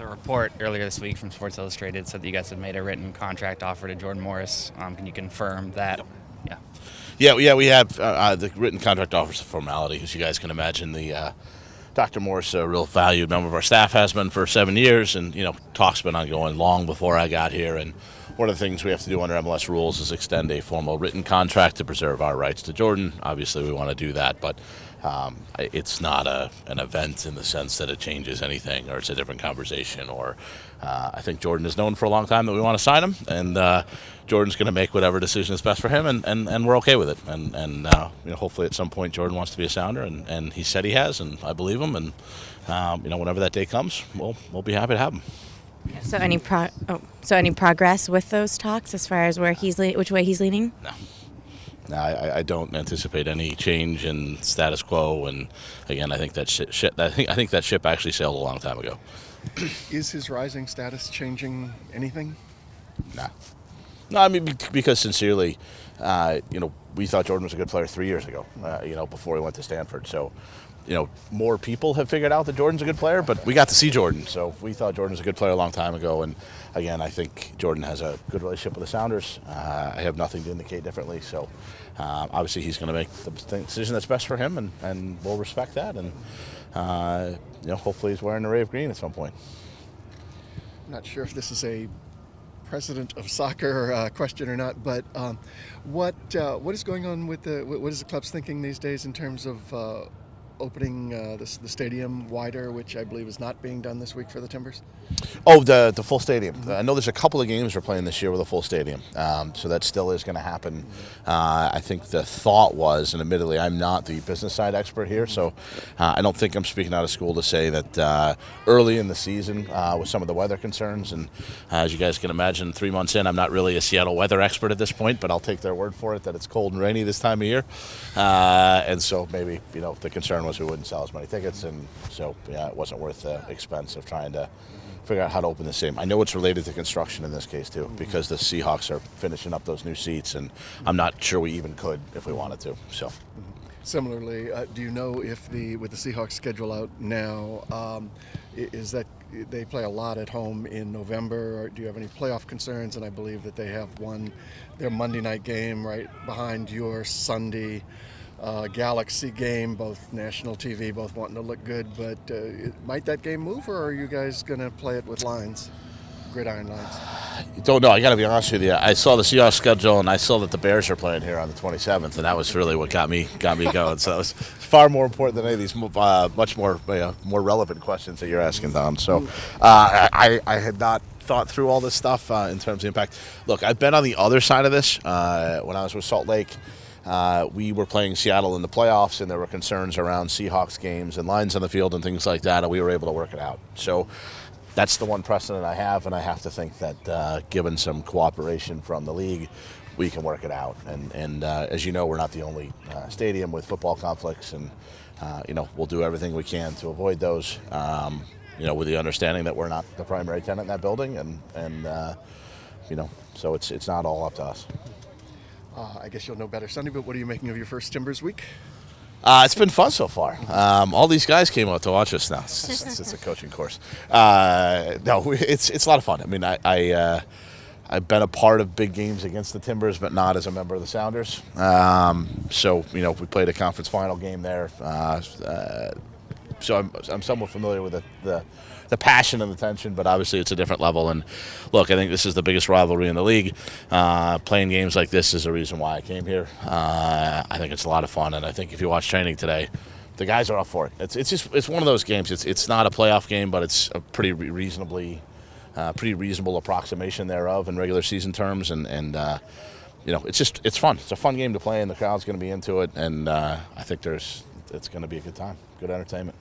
So a report earlier this week from Sports Illustrated said that you guys had made a written contract offer to Jordan Morris. Can you confirm that? Yeah. Yeah, we have the written contract offer is a formality, as you guys can imagine. The Dr. Morris, a real valued member of our staff, has been for 7 years, and talks been ongoing long before I got here. And one of the things we have to do under MLS rules is extend a formal written contract to preserve our rights to Jordan. Obviously, we want to do that, but it's not an event in the sense that it changes anything or it's a different conversation. Or I think Jordan has known for a long time that we want to sign him, and Jordan's going to make whatever decision is best for him, and we're okay with it. And hopefully at some point Jordan wants to be a Sounder, and he said he has, and I believe him. And whenever that day comes, we'll be happy to have him. So any progress with those talks as far as which way he's leaning? No, I don't anticipate any change in status quo. And again, I think that I think that ship actually sailed a long time ago. Is his rising status changing anything? No, I mean, because sincerely, we thought Jordan was a good player 3 years ago, before he went to Stanford. So, more people have figured out that Jordan's a good player, but we got to see Jordan. So we thought Jordan was a good player a long time ago. And again, I think Jordan has a good relationship with the Sounders. I have nothing to indicate differently. So obviously he's going to make the decision that's best for him, and we'll respect that. And, hopefully he's wearing the Ray of Green at some point. I'm not sure if this is a president of soccer question or not, but what is going on with what is the club's thinking these days in terms of opening the stadium wider, which I believe is not being done this week for the Timbers? Oh, the full stadium. I know there's a couple of games we're playing this year with a full stadium, so that still is going to happen. I think the thought was, and admittedly I'm not the business side expert here, so I don't think I'm speaking out of school to say that early in the season with some of the weather concerns, and as you guys can imagine, 3 months in, I'm not really a Seattle weather expert at this point, but I'll take their word for it that it's cold and rainy this time of year, and so maybe the concern was we wouldn't sell as many tickets, and so it wasn't worth the expense of trying to figure out how to open the stadium. I know it's related to construction in this case too, because the Seahawks are finishing up those new seats, and I'm not sure we even could if we wanted to. So, similarly, do you know if with the Seahawks schedule out now, is that they play a lot at home in November? Or do you have any playoff concerns? And I believe that they have their Monday night game right behind your Sunday Galaxy game, both national TV, both wanting to look good, but might that game move, or are you guys going to play it with gridiron lines? Don't know. I got to be honest with you. I saw the Seahawks schedule, and I saw that the Bears are playing here on the 27th, and that was really what got me going. So it was far more important than any of these much more relevant questions that you're asking, Tom. So I had not thought through all this stuff in terms of impact. Look, I've been on the other side of this when I was with Salt Lake. We were playing Seattle in the playoffs, and there were concerns around Seahawks games and lines on the field and things like that, and we were able to work it out. So that's the one precedent I have, and I have to think that given some cooperation from the league, we can work it out. And as you know, we're not the only stadium with football conflicts, and we'll do everything we can to avoid those. With the understanding that we're not the primary tenant in that building, and so it's not all up to us. I guess you'll know better Sunday, but what are you making of your first Timbers week? It's been fun so far. All these guys came out to watch us now. It's a coaching course. No, it's a lot of fun. I mean, I've been a part of big games against the Timbers, but not as a member of the Sounders. So we played a conference final game there. So I'm somewhat familiar with the passion and the tension, but obviously it's a different level. And look, I think this is the biggest rivalry in the league. Playing games like this is the reason why I came here. I think it's a lot of fun, and I think if you watch training today, the guys are up for it. It's one of those games. It's not a playoff game, but it's a pretty reasonable approximation thereof in regular season terms, and it's fun. It's a fun game to play, and the crowd's going to be into it, and I think it's going to be a good time, good entertainment.